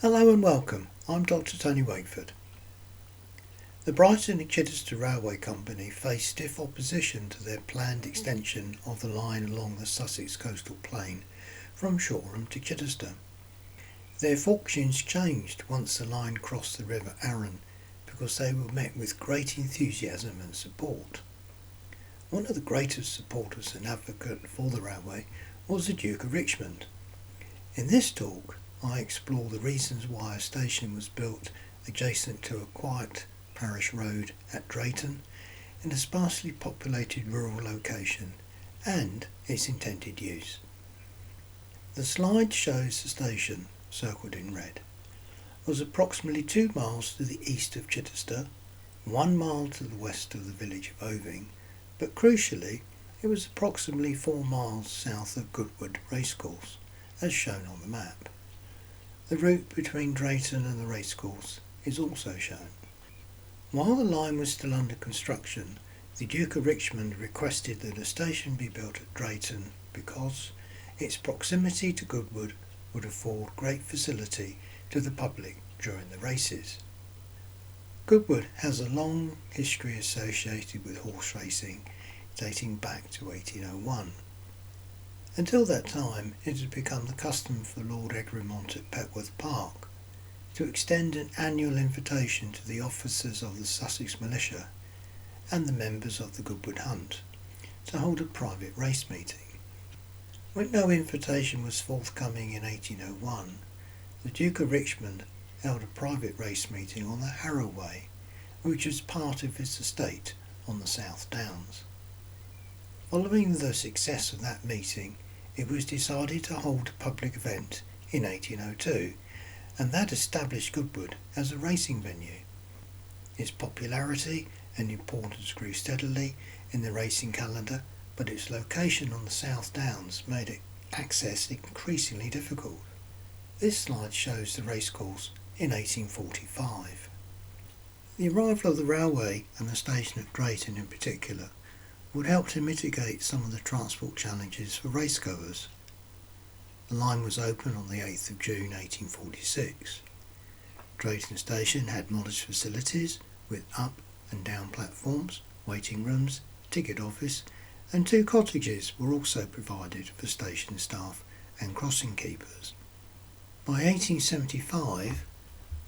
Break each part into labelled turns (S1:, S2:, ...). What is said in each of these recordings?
S1: Hello and welcome, I'm Dr Tony Wakeford. The Brighton and Chichester Railway Company faced stiff opposition to their planned extension of the line along the Sussex coastal plain from Shoreham to Chichester. Their fortunes changed once the line crossed the River Arun because they were met with great enthusiasm and support. One of the greatest supporters and advocate for the railway was the Duke of Richmond. In this talk I explore the reasons why a station was built adjacent to a quiet parish road at Drayton in a sparsely populated rural location and its intended use. The slide shows the station, circled in red, was approximately 2 miles to the east of Chichester, 1 mile to the west of the village of Oving, but crucially it was approximately 4 miles south of Goodwood Racecourse, as shown on the map. The route between Drayton and the racecourse is also shown. While the line was still under construction, the Duke of Richmond requested that a station be built at Drayton because its proximity to Goodwood would afford great facility to the public during the races. Goodwood has a long history associated with horse racing dating back to 1801. Until that time, it had become the custom for Lord Egremont at Petworth Park to extend an annual invitation to the officers of the Sussex Militia and the members of the Goodwood Hunt to hold a private race meeting. When no invitation was forthcoming in 1801, the Duke of Richmond held a private race meeting on the Harrowway, which was part of his estate on the South Downs. Following the success of that meeting, it was decided to hold a public event in 1802, and that established Goodwood as a racing venue. Its popularity and importance grew steadily in the racing calendar, but its location on the South Downs made it access increasingly difficult. This slide shows the racecourse in 1845. The arrival of the railway and the station at Drayton in particular would help to mitigate some of the transport challenges for racegoers. The line was open on the 8th of June 1846. Drayton Station had modest facilities with up and down platforms, waiting rooms, ticket office, and 2 cottages were also provided for station staff and crossing keepers. By 1875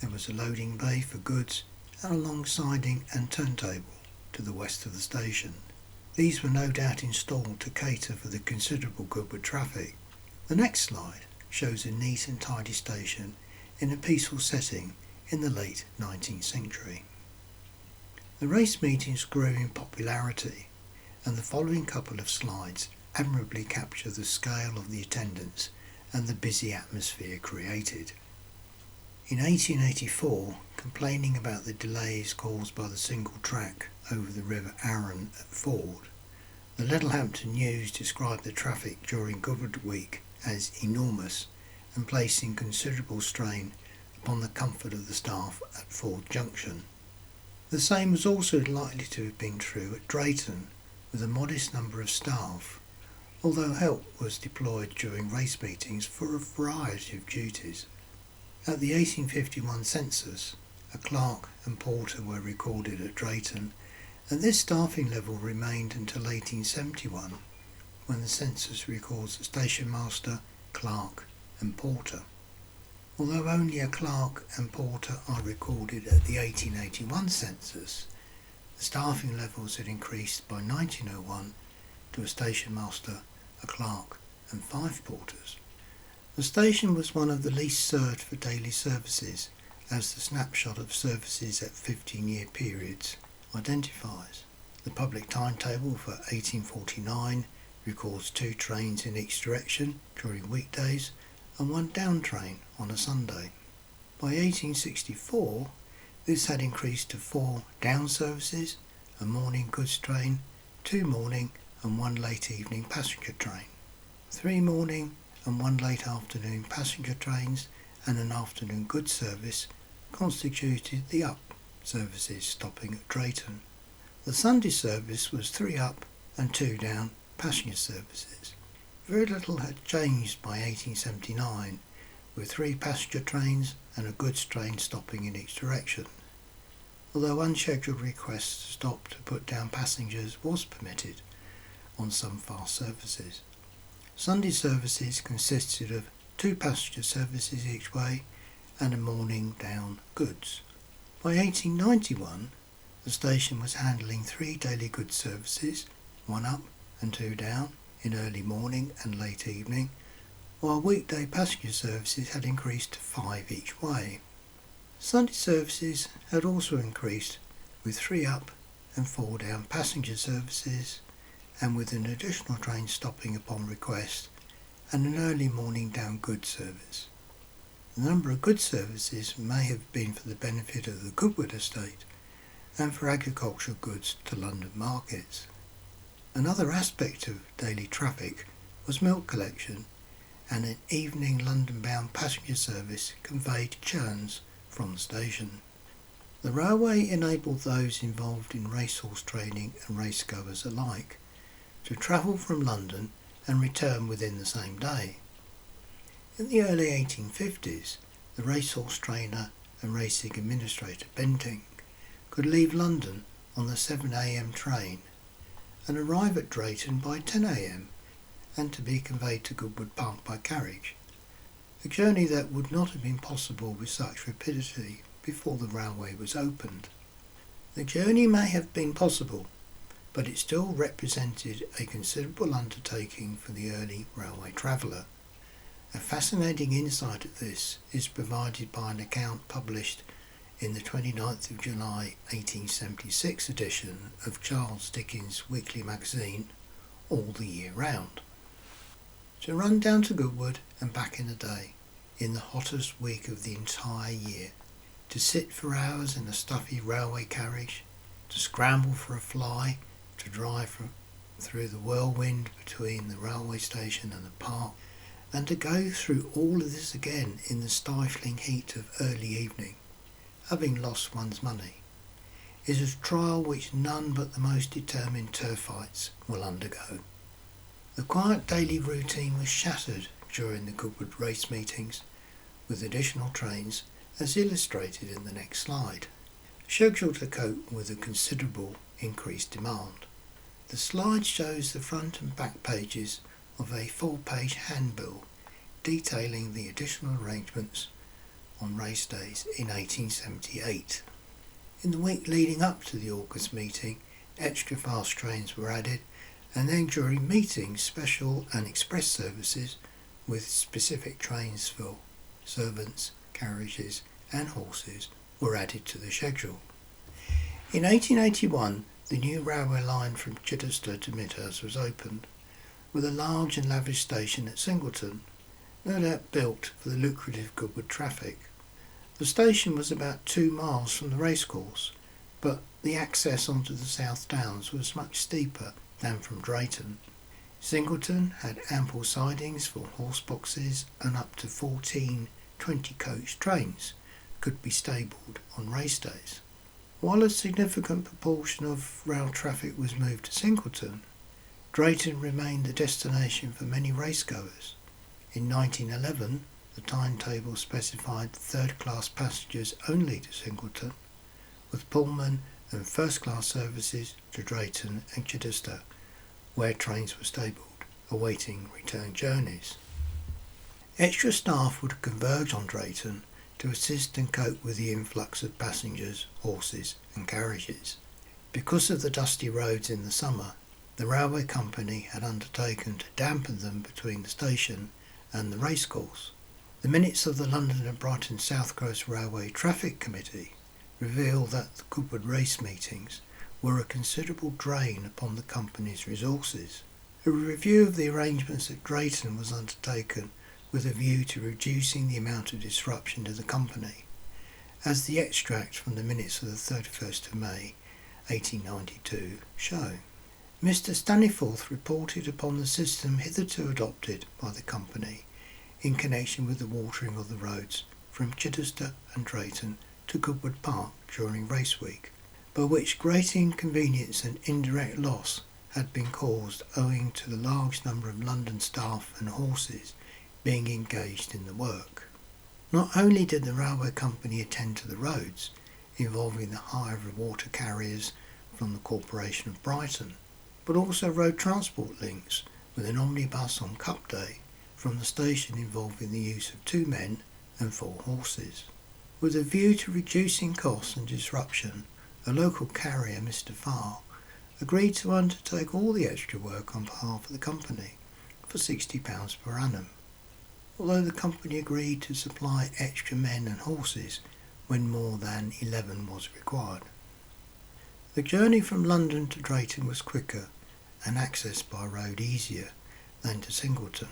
S1: there was a loading bay for goods and a long siding and turntable to the west of the station. These were no doubt installed to cater for the considerable Goodwood traffic. The next slide shows a neat and tidy station in a peaceful setting in the late 19th century. The race meetings grew in popularity, and the following couple of slides admirably capture the scale of the attendance and the busy atmosphere created. In 1884, complaining about the delays caused by the single track over the River Arun at Ford, the Littlehampton News described the traffic during Goodwood Week as enormous and placing considerable strain upon the comfort of the staff at Ford Junction. The same was also likely to have been true at Drayton, with a modest number of staff, although help was deployed during race meetings for a variety of duties. At the 1851 census, a clerk and porter were recorded at Drayton, and this staffing level remained until 1871, when the census records a station master, clerk and porter. Although only a clerk and porter are recorded at the 1881 census, the staffing levels had increased by 1901 to a station master, a clerk and 5 porters. The station was one of the least served for daily services, as the snapshot of services at 15-year periods identifies. The public timetable for 1849 records 2 trains in each direction during weekdays and 1 down train on a Sunday. By 1864, this had increased to 4 down services, a morning goods train, 2 morning and 1 late evening passenger train, 3 morning and 1 late afternoon passenger trains and an afternoon goods service constituted the up services stopping at Drayton. The Sunday service was 3 up and 2 down passenger services. Very little had changed by 1879, with 3 passenger trains and a goods train stopping in each direction, although unscheduled requests to stop to put down passengers was permitted on some fast services. Sunday services consisted of 2 passenger services each way and a morning down goods. By 1891, the station was handling 3 daily goods services, 1 up and 2 down, in early morning and late evening, while weekday passenger services had increased to 5 each way. Sunday services had also increased with 3 up and 4 down passenger services, and with an additional train stopping upon request and an early morning down goods service. The number of goods services may have been for the benefit of the Goodwood estate and for agricultural goods to London markets. Another aspect of daily traffic was milk collection, and an evening London-bound passenger service conveyed churns from the station. The railway enabled those involved in racehorse training and racegoers alike to travel from London and return within the same day. In the early 1850s, the racehorse trainer and racing administrator Benting could leave London on the 7 a.m. train and arrive at Drayton by 10 a.m. and to be conveyed to Goodwood Park by carriage, a journey that would not have been possible with such rapidity before the railway was opened. The journey may have been possible, but it still represented a considerable undertaking for the early railway traveller. A fascinating insight of this is provided by an account published in the 29th of July 1876 edition of Charles Dickens' weekly magazine, All the Year Round. To run down to Goodwood and back in a day, in the hottest week of the entire year, to sit for hours in a stuffy railway carriage, to scramble for a fly, to drive through the whirlwind between the railway station and the park, and to go through all of this again in the stifling heat of early evening, having lost one's money, is a trial which none but the most determined turfites will undergo. The quiet daily routine was shattered during the Goodwood race meetings, with additional trains, as illustrated in the next slide, scheduled to cope with a considerable increased demand. The slide shows the front and back pages of a 4-page handbill detailing the additional arrangements on race days in 1878. In the week leading up to the August meeting, extra fast trains were added, and then during meetings, special and express services with specific trains for servants, carriages and horses were added to the schedule. In 1881, the new railway line from Chichester to Midhurst was opened, with a large and lavish station at Singleton, no doubt built for the lucrative Goodwood traffic. The station was about 2 miles from the racecourse, but the access onto the South Downs was much steeper than from Drayton. Singleton had ample sidings for horse boxes, and up to 14 20-coach trains could be stabled on race days. While a significant proportion of rail traffic was moved to Singleton, Drayton remained the destination for many racegoers. In 1911, the timetable specified third-class passengers only to Singleton, with Pullman and first-class services to Drayton and Chichester, where trains were stabled, awaiting return journeys. Extra staff would converge on Drayton to assist and cope with the influx of passengers, horses and carriages. Because of the dusty roads in the summer, the railway company had undertaken to dampen them between the station and the racecourse. The minutes of the London and Brighton South Coast Railway Traffic Committee reveal that the Goodwood race meetings were a considerable drain upon the company's resources. A review of the arrangements at Drayton was undertaken with a view to reducing the amount of disruption to the company, as the extract from the minutes of the 31st of May 1892 show. Mr. Staniforth reported upon the system hitherto adopted by the company in connection with the watering of the roads from Chichester and Drayton to Goodwood Park during race week, by which great inconvenience and indirect loss had been caused owing to the large number of London staff and horses being engaged in the work. Not only did the railway company attend to the roads, involving the hire of water carriers from the Corporation of Brighton, but also road transport links with an omnibus on Cup Day from the station involving the use of 2 men and 4 horses. With a view to reducing costs and disruption, a local carrier, Mr. Farr, agreed to undertake all the extra work on behalf of the company for £60 per annum, although the company agreed to supply extra men and horses when more than 11 was required. The journey from London to Drayton was quicker and access by road easier than to Singleton.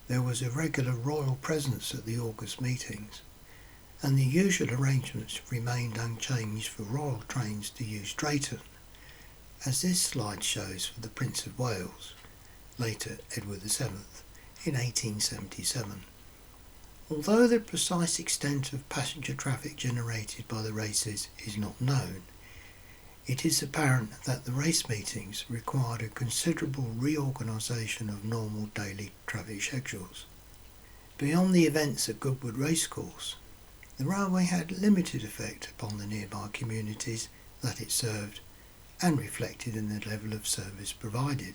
S1: There was a regular royal presence at the August meetings, and the usual arrangements remained unchanged for royal trains to use Drayton, as this slide shows for the Prince of Wales, later Edward VII, in 1877. Although the precise extent of passenger traffic generated by the races is not known, it is apparent that the race meetings required a considerable reorganisation of normal daily traffic schedules. Beyond the events at Goodwood Racecourse, the railway had limited effect upon the nearby communities that it served and reflected in the level of service provided.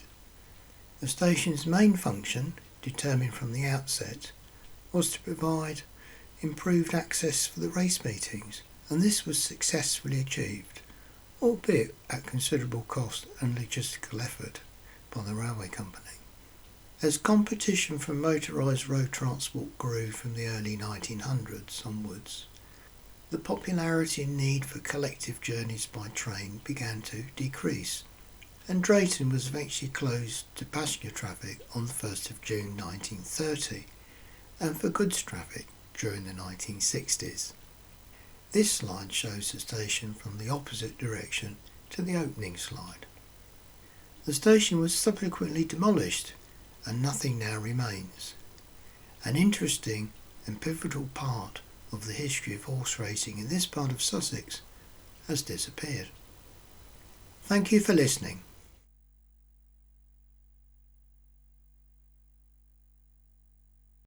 S1: The station's main function, determined from the outset, was to provide improved access for the race meetings, and this was successfully achieved, albeit at considerable cost and logistical effort, by the railway company. As competition for motorised road transport grew from the early 1900s onwards, the popularity and need for collective journeys by train began to decrease, and Drayton was eventually closed to passenger traffic on the 1st of June 1930 and for goods traffic during the 1960s. This slide shows the station from the opposite direction to the opening slide. The station was subsequently demolished and nothing now remains. An interesting and pivotal part of the history of horse racing in this part of Sussex has disappeared. Thank you for listening.